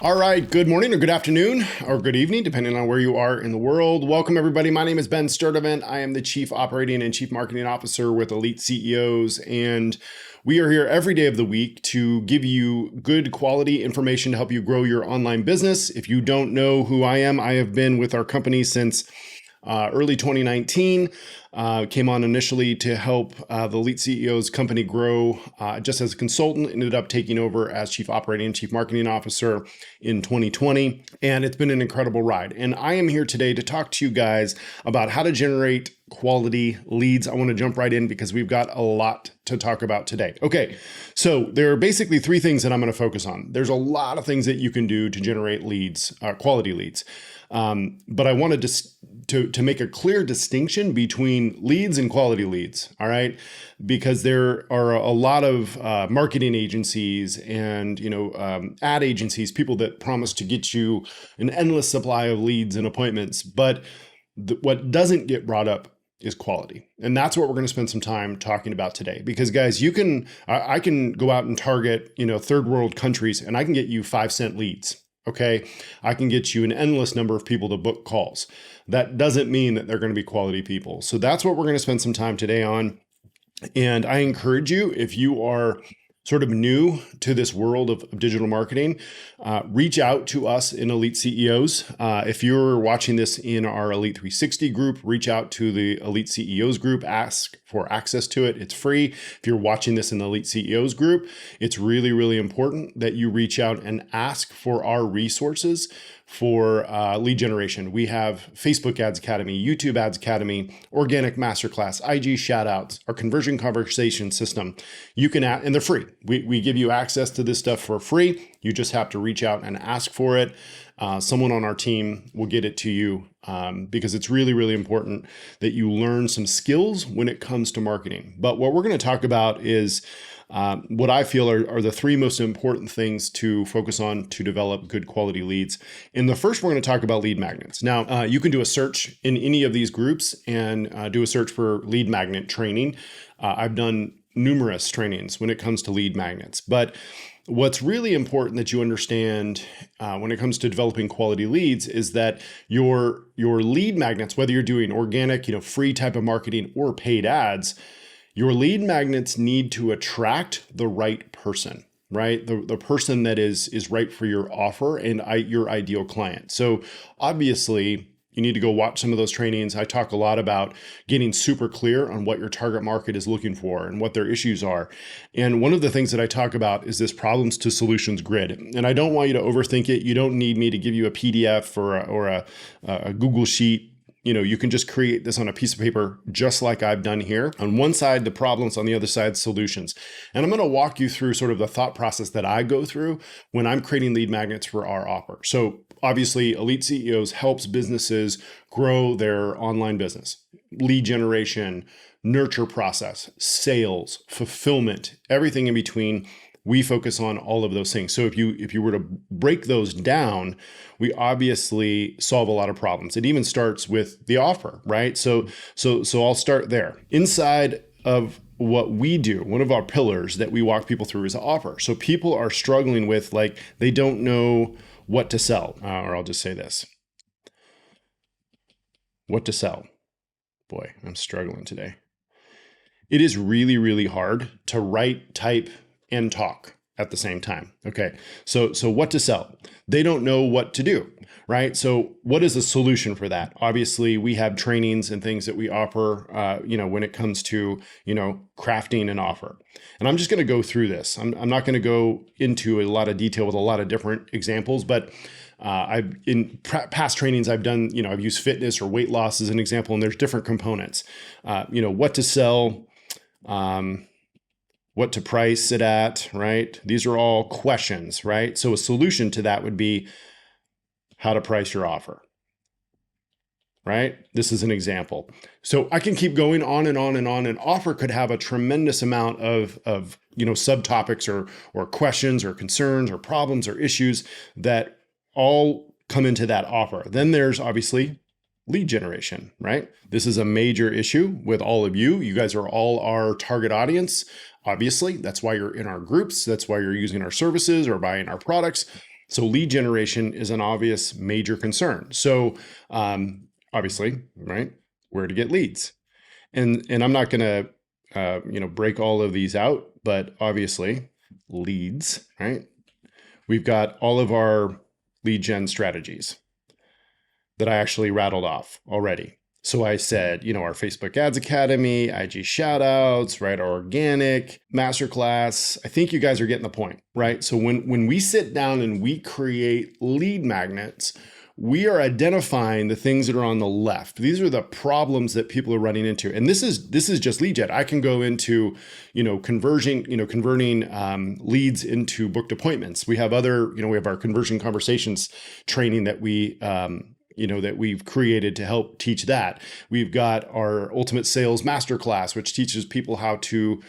All right, good morning or good afternoon or good evening, depending on where you are in the world. Welcome, everybody. My name is Ben Sturdivant. I am the Chief Operating and Chief Marketing Officer with Elite CEOs, and we are here every day of the week to give you good quality information to help you grow your online business. If you don't know who I am, I have been with our company since early 2019. Came on initially to help the Elite CEOs company grow just as a consultant, ended up taking over as Chief Operating and Chief Marketing Officer in 2020. And it's been an incredible ride. And I am here today to talk to you guys about how to generate quality leads. I want to jump right in because we've got a lot to talk about today. Okay, so there are basically three things that I'm going to focus on. There's a lot of things that you can do to generate leads, quality leads. But I wanted to make a clear distinction between leads and quality leads, all right? Because there are a lot of marketing agencies and ad agencies, people that promise to get you an endless supply of leads and appointments. But what doesn't get brought up is quality. And that's what we're going to spend some time talking about today. Because guys, I can go out and target, third world countries and I can get you 5-cent leads. Okay. I can get you an endless number of people to book calls. That doesn't mean that they're going to be quality people. So that's what we're going to spend some time today on. And I encourage you, if you are sort of new to this world of digital marketing, reach out to us in Elite CEOs. If you're watching this in our Elite 360 group, reach out to the Elite CEOs group, ask for access to it. It's free. If you're watching this in the Elite CEOs group, it's really, really important that you reach out and ask for our resources for lead generation. We have Facebook Ads Academy, YouTube Ads Academy, Organic Masterclass, IG Shoutouts, our conversion conversation system. You can add, and they're free. We give you access to this stuff for free. You just have to reach out and ask for it. Someone on our team will get it to you because it's really, really important that you learn some skills when it comes to marketing. But what we're going to talk about is what I feel are the three most important things to focus on to develop good quality leads. And the first, we're going to talk about lead magnets. Now, you can do a search in any of these groups and do a search for lead magnet training. I've done numerous trainings when it comes to lead magnets. But what's really important that you understand when it comes to developing quality leads is that your lead magnets, whether you're doing organic, free type of marketing or paid ads, your lead magnets need to attract the right person, right? The person that is right for your offer and your ideal client. So obviously, you need to go watch some of those trainings. I talk a lot about getting super clear on what your target market is looking for and what their issues are. And one of the things that I talk about is this problems to solutions grid. And I don't want you to overthink it. You don't need me to give you a PDF or a Google Sheet. You can just create this on a piece of paper, just like I've done here. On one side, the problems, on the other side, solutions. And I'm going to walk you through sort of the thought process that I go through when I'm creating lead magnets for our offer. So obviously, Elite CEOs helps businesses grow their online business, lead generation, nurture process, sales, fulfillment, everything in between. We focus on all of those things. So if you were to break those down, we obviously solve a lot of problems. It even starts with the offer, right? So I'll start there. Inside of what we do, one of our pillars that we walk people through is the offer. So people are struggling with, they don't know what to sell, or I'll just say this: what to sell. Boy, I'm struggling today. It is really, really hard to write, type, and talk at the same time. Okay. So what to sell? They don't know what to do, right? So what is the solution for that? Obviously, we have trainings and things that we offer, when it comes to, crafting an offer. And I'm just going to go through this. I'm not going to go into a lot of detail with a lot of different examples, but I've in past trainings I've done, I've used fitness or weight loss as an example, and there's different components, what to sell, what to price it at, right? These are all questions, right? So a solution to that would be how to price your offer, right? This is an example. So I can keep going on and on and on. An offer could have a tremendous amount of subtopics or questions or concerns or problems or issues that all come into that offer. Then there's obviously lead generation, right? This is a major issue with all of you. You guys are all our target audience. Obviously, that's why you're in our groups. That's why you're using our services or buying our products. So lead generation is an obvious major concern. So obviously, right, where to get leads. And I'm not going to break all of these out, but obviously leads, right? We've got all of our lead gen strategies that I actually rattled off already. So I said, our Facebook Ads Academy, IG shoutouts, right? Our organic masterclass. I think you guys are getting the point, right? So when we sit down and we create lead magnets, we are identifying the things that are on the left. These are the problems that people are running into. And this is just lead gen. I can go into, converting leads into booked appointments. We have we have our conversion conversations training that that we've created to help teach that. We've got our Ultimate Sales Masterclass, which teaches people how to,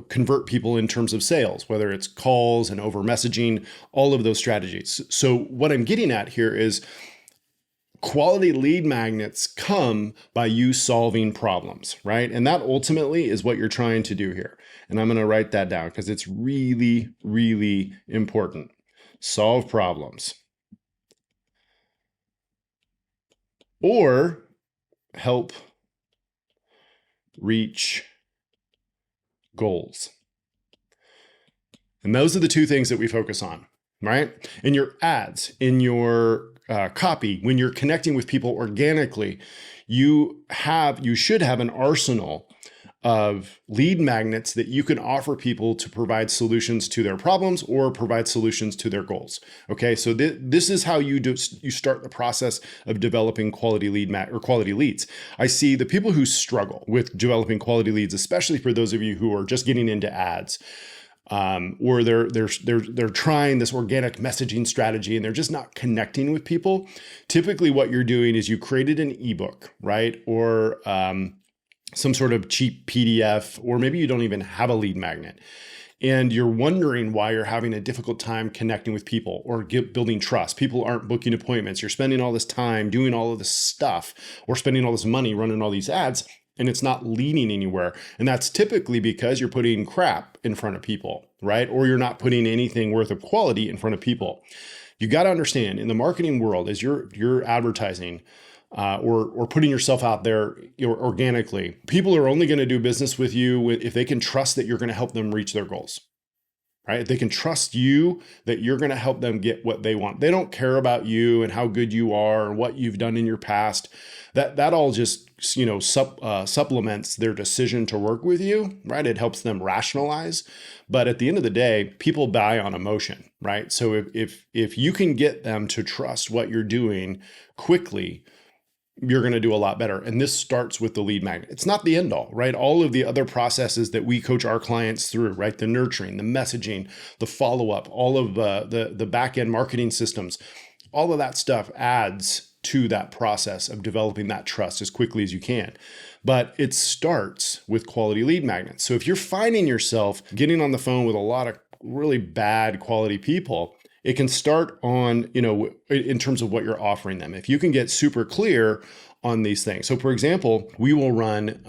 convert people in terms of sales, whether it's calls and over messaging, all of those strategies. So what I'm getting at here is quality lead magnets come by you solving problems, right? And that ultimately is what you're trying to do here. And I'm going to write that down because it's really, really important. Solve problems. Or help reach goals. And those are the two things that we focus on, right? In your ads, in your copy, when you're connecting with people organically, you should have an arsenal of lead magnets that you can offer people to provide solutions to their problems or provide solutions to their goals. Okay, so this is how you start the process of developing quality quality leads. I see the people who struggle with developing quality leads, especially for those of you who are just getting into ads, or they're trying this organic messaging strategy and they're just not connecting with people. Typically, what you're doing is you created an ebook, right, or some sort of cheap PDF, or maybe you don't even have a lead magnet. And you're wondering why you're having a difficult time connecting with people or building trust. People aren't booking appointments. You're spending all this time doing all of this stuff or spending all this money running all these ads, and it's not leading anywhere. And that's typically because you're putting crap in front of people, right? Or you're not putting anything worth of quality in front of people. You got to understand, in the marketing world, as you're advertising, or putting yourself out there organically, people are only going to do business with you if they can trust that you're going to help them reach their goals, right? If they can trust you that you're going to help them get what they want. They don't care about you and how good you are or what you've done in your past. That all just supplements their decision to work with you, right? It helps them rationalize. But at the end of the day, people buy on emotion, right? So if you can get them to trust what you're doing quickly, you're going to do a lot better. And this starts with the lead magnet. It's not the end all, right? All of the other processes that we coach our clients through, right? The nurturing, the messaging, the follow-up, all of the back-end marketing systems, all of that stuff adds to that process of developing that trust as quickly as you can. But it starts with quality lead magnets. So if you're finding yourself getting on the phone with a lot of really bad quality people, it can start on, in terms of what you're offering them. If you can get super clear on these things. So for example, we run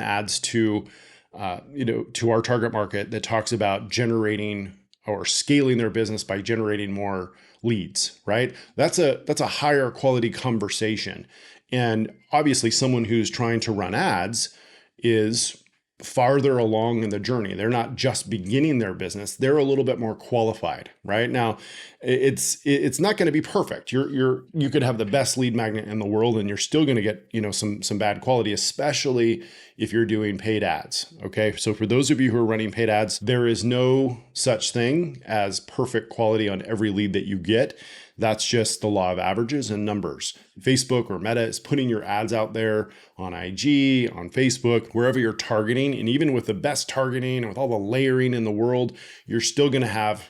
ads to our target market that talks about generating or scaling their business by generating more leads, right? That's a higher quality conversation. And obviously someone who's trying to run ads is farther along in the journey. They're not just beginning their business. They're a little bit more qualified, right? Now, it's not going to be perfect. You could have the best lead magnet in the world and you're still going to get, some bad quality, especially if you're doing paid ads. Okay. So for those of you who are running paid ads, there is no such thing as perfect quality on every lead that you get. That's just the law of averages and numbers. Facebook or Meta is putting your ads out there on IG, on Facebook, wherever you're targeting. And even with the best targeting and with all the layering in the world, you're still going to have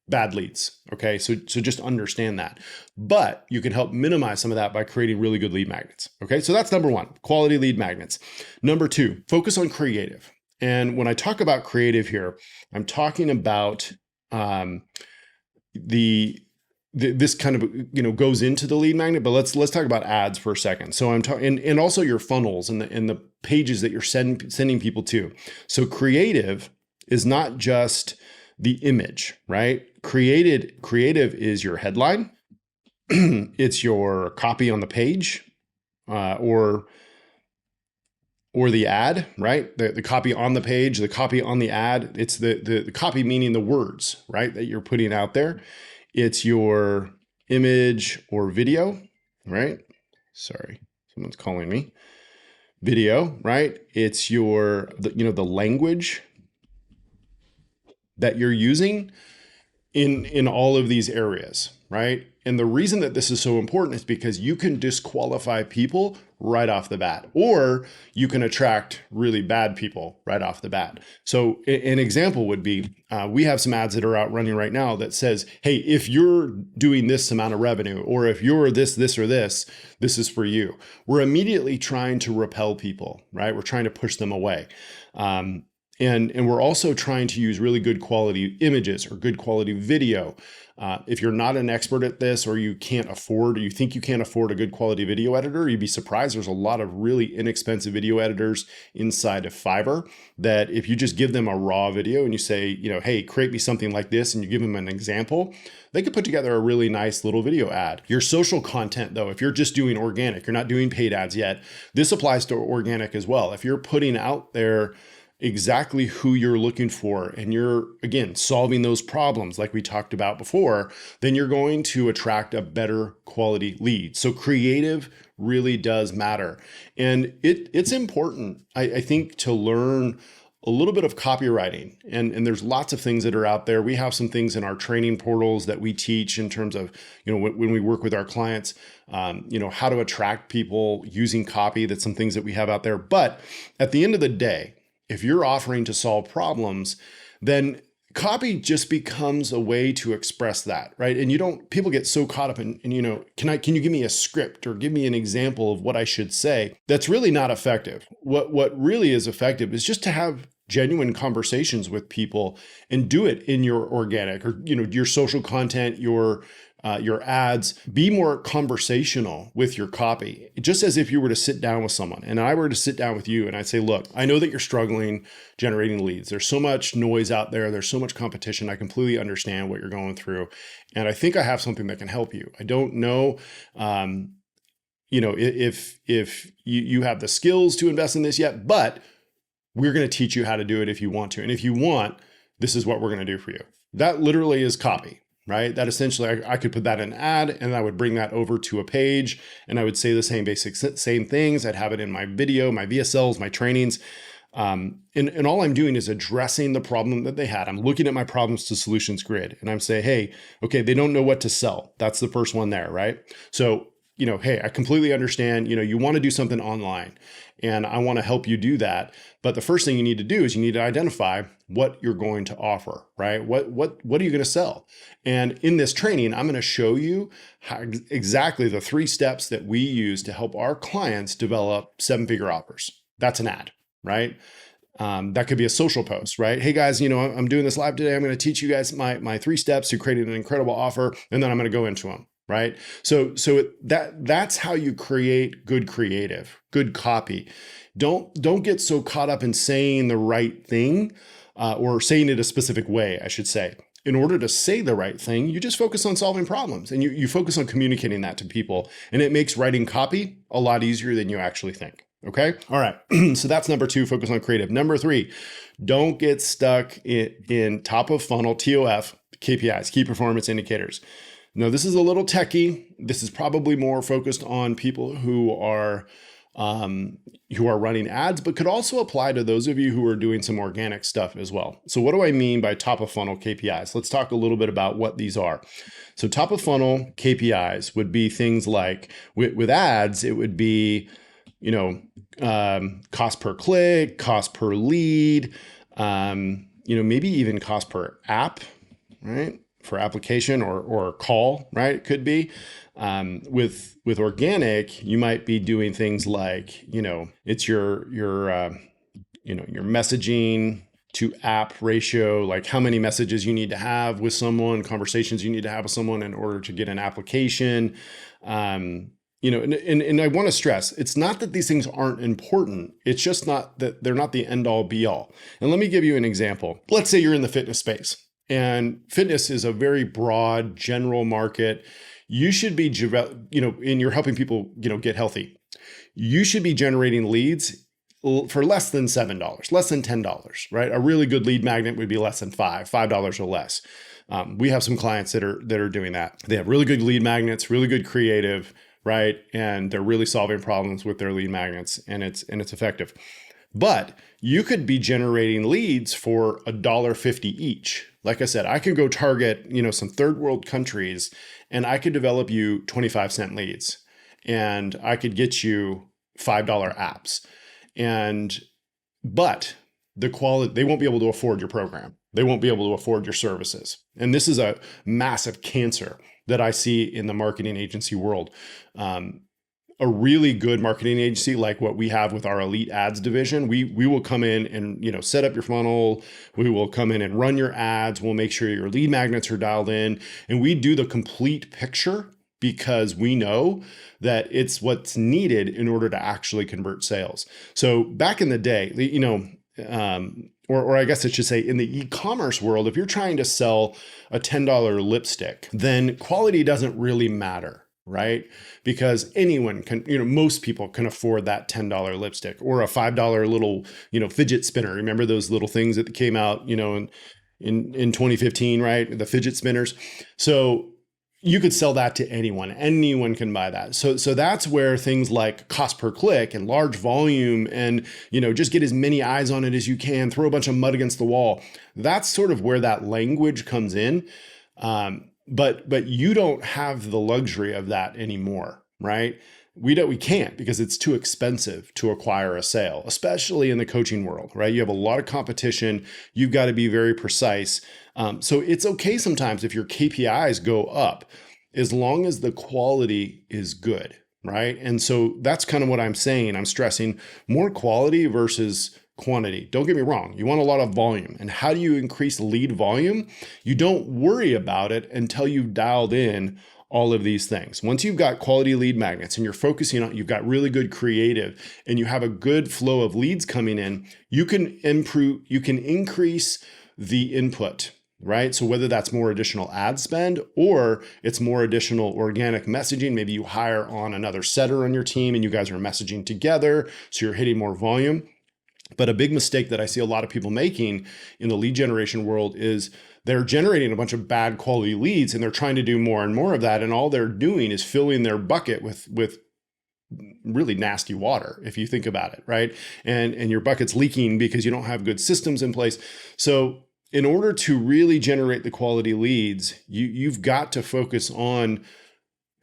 bad leads. Okay. So just understand that. But you can help minimize some of that by creating really good lead magnets. Okay. So that's number one, quality lead magnets. Number two, focus on creative. And when I talk about creative here, I'm talking about this kind of goes into the lead magnet, but let's talk about ads for a second. So I'm talking, and also your funnels and the pages that you're sending people to. So creative is not just the image, right? Creative is your headline. It's your copy on the page, or the ad, right? The copy on the page, the copy on the ad. It's the copy, meaning the words, right, that you're putting out there. It's your image or video, right? Sorry, someone's calling me. Video, right? It's the language that you're using in all of these areas, right? And the reason that this is so important is because you can disqualify people right off the bat, or you can attract really bad people right off the bat. So an example would be, we have some ads that are out running right now that says, hey, if you're doing this amount of revenue, or if you're this, or this is for you. We're immediately trying to repel people, right? We're trying to push them away. And we're also trying to use really good quality images or good quality video. If you're not an expert at this, or you think you can't afford a good quality video editor, you'd be surprised. There's a lot of really inexpensive video editors inside of Fiverr that if you just give them a raw video and you say, hey, create me something like this, and you give them an example, they could put together a really nice little video ad. Your social content, though, if you're just doing organic, you're not doing paid ads yet, this applies to organic as well. If you're putting out there exactly who you're looking for, and you're, again, solving those problems like we talked about before, then you're going to attract a better quality lead. So creative really does matter. And it's important, I think, to learn a little bit of copywriting. And there's lots of things that are out there. We have some things in our training portals that we teach in terms of, when we work with our clients, how to attract people using copy. That's some things that we have out there. But at the end of the day, if you're offering to solve problems, then copy just becomes a way to express that, right? And people get so caught up in can you give me a script or give me an example of what I should say? That's really not effective. What really is effective is just to have genuine conversations with people and do it in your organic or, your social content, your ads. Be more conversational with your copy, just as if you were to sit down with someone and I were to sit down with you and I'd say, look, I know that you're struggling generating leads. There's so much noise out there. There's so much competition. I completely understand what you're going through. And I think I have something that can help you. I don't know, if you have the skills to invest in this yet, but we're going to teach you how to do it if you want to. And if you want, this is what we're going to do for you. That literally is copy. Right? That essentially, I could put that in an ad and I would bring that over to a page and I would say the same things. I'd have it in my video, my VSLs, my trainings. And all I'm doing is addressing the problem that they had. I'm looking at my problems to solutions grid and I'm saying, hey, okay, they don't know what to sell. That's the first one there, right? So, hey, I completely understand, you want to do something online and I want to help you do that. But the first thing you need to do is you need to identify what you're going to offer, right? What are you going to sell? And in this training, I'm going to show you exactly the 3 steps that we use to help our clients develop 7-figure offers. That's an ad, right? That could be a social post, right? Hey guys, I'm doing this live today. I'm going to teach you guys my 3 steps to creating an incredible offer. And then I'm going to go into them. Right. So that's how you create good creative, good copy. Don't get so caught up in saying the right thing or saying it a specific way, I should say. In order to say the right thing, you just focus on solving problems and you focus on communicating that to people. And it makes writing copy a lot easier than you actually think. Okay. All right. So that's number 2, focus on creative. Number 3, don't get stuck in top of funnel, TOF, KPIs, key performance indicators. No, this is a little techie. This is probably more focused on people who are running ads, but could also apply to those of you who are doing some organic stuff as well. So what do I mean by top of funnel KPIs? Let's talk a little bit about what these are. So top of funnel KPIs would be things like with ads, it would be, cost per click, cost per lead, maybe even cost per app, right? For application or call, right? It could be. With organic, you might be doing things like, it's your messaging to app ratio, like how many messages you need to have with someone, conversations you need to have with someone in order to get an application. And I want to stress, it's not that these things aren't important. It's just not that they're not the end all be all. And let me give you an example. Let's say you're in the fitness space And fitness is a very broad, general market. You should be, and you're helping people, get healthy. You should be generating leads for less than $7, less than $10, right? A really good lead magnet would be less than $5 or less. We have some clients that are doing that. They have really good lead magnets, really good creative, right? And they're really solving problems with their lead magnets, and it's effective. But you could be generating leads for $1.50 each. Like I said, I could go target, some third world countries, and I could develop you 25-cent leads, and I could get you $5 apps. But the quality, they won't be able to afford your program. They won't be able to afford your services. And this is a massive cancer that I see in the marketing agency world. A really good marketing agency like what we have with our Elite Ads division, we will come in and set up your funnel. We will come in and run your ads. We'll make sure your lead magnets are dialed in, and we do the complete picture because we know that it's what's needed in order to actually convert sales. So back in the day, or I guess I should say in the e-commerce world, if you're trying to sell a $10 lipstick, then quality doesn't really matter, right? Because anyone can, most people can afford that $10 lipstick or a $5 little, fidget spinner. Remember those little things that came out, in 2015, right? The fidget spinners. So you could sell that to anyone. Anyone can buy that. So that's where things like cost per click and large volume and, just get as many eyes on it as you can, throw a bunch of mud against the wall. That's sort of where that language comes in. But you don't have the luxury of that anymore, right? We can't, because it's too expensive to acquire a sale, especially in the coaching world, right? You have a lot of competition. You've got to be very precise. So it's okay sometimes if your KPIs go up, as long as the quality is good, right? And so that's kind of what I'm saying. I'm stressing more quality versus quantity. Don't get me wrong. You want a lot of volume. And how do you increase lead volume? You don't worry about it until you've dialed in all of these things. Once you've got quality lead magnets and you're focusing on, you've got really good creative and you have a good flow of leads coming in, you can increase the input, right? So whether that's more additional ad spend or it's more additional organic messaging, maybe you hire on another setter on your team and you guys are messaging together, so you're hitting more volume. But a big mistake that I see a lot of people making in the lead generation world is they're generating a bunch of bad quality leads and they're trying to do more and more of that. And all they're doing is filling their bucket with really nasty water, if you think about it, right? And your bucket's leaking because you don't have good systems in place. So in order to really generate the quality leads, you've got to focus on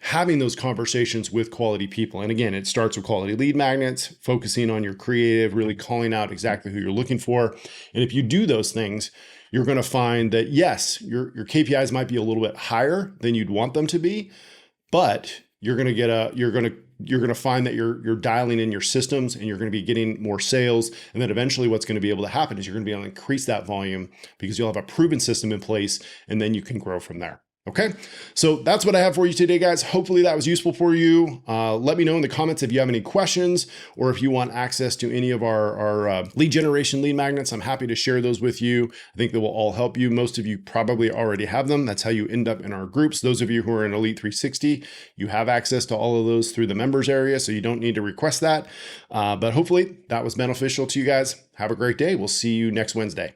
having those conversations with quality people. And again, it starts with quality lead magnets, focusing on your creative, really calling out exactly who you're looking for. And if you do those things, you're going to find that yes, your KPIs might be a little bit higher than you'd want them to be, but you're going to find that you're dialing in your systems and you're going to be getting more sales. And then eventually what's going to be able to happen is you're going to be able to increase that volume because you'll have a proven system in place, and then you can grow from there. Okay, so that's what I have for you today, guys. Hopefully that was useful for you. Let me know in the comments if you have any questions or if you want access to any of our lead generation lead magnets. I'm happy to share those with you. I think they will all help you. Most of you probably already have them. That's how you end up in our groups. Those of you who are in Elite 360, you have access to all of those through the members area, so you don't need to request that. But hopefully that was beneficial to you guys. Have a great day. We'll see you next Wednesday.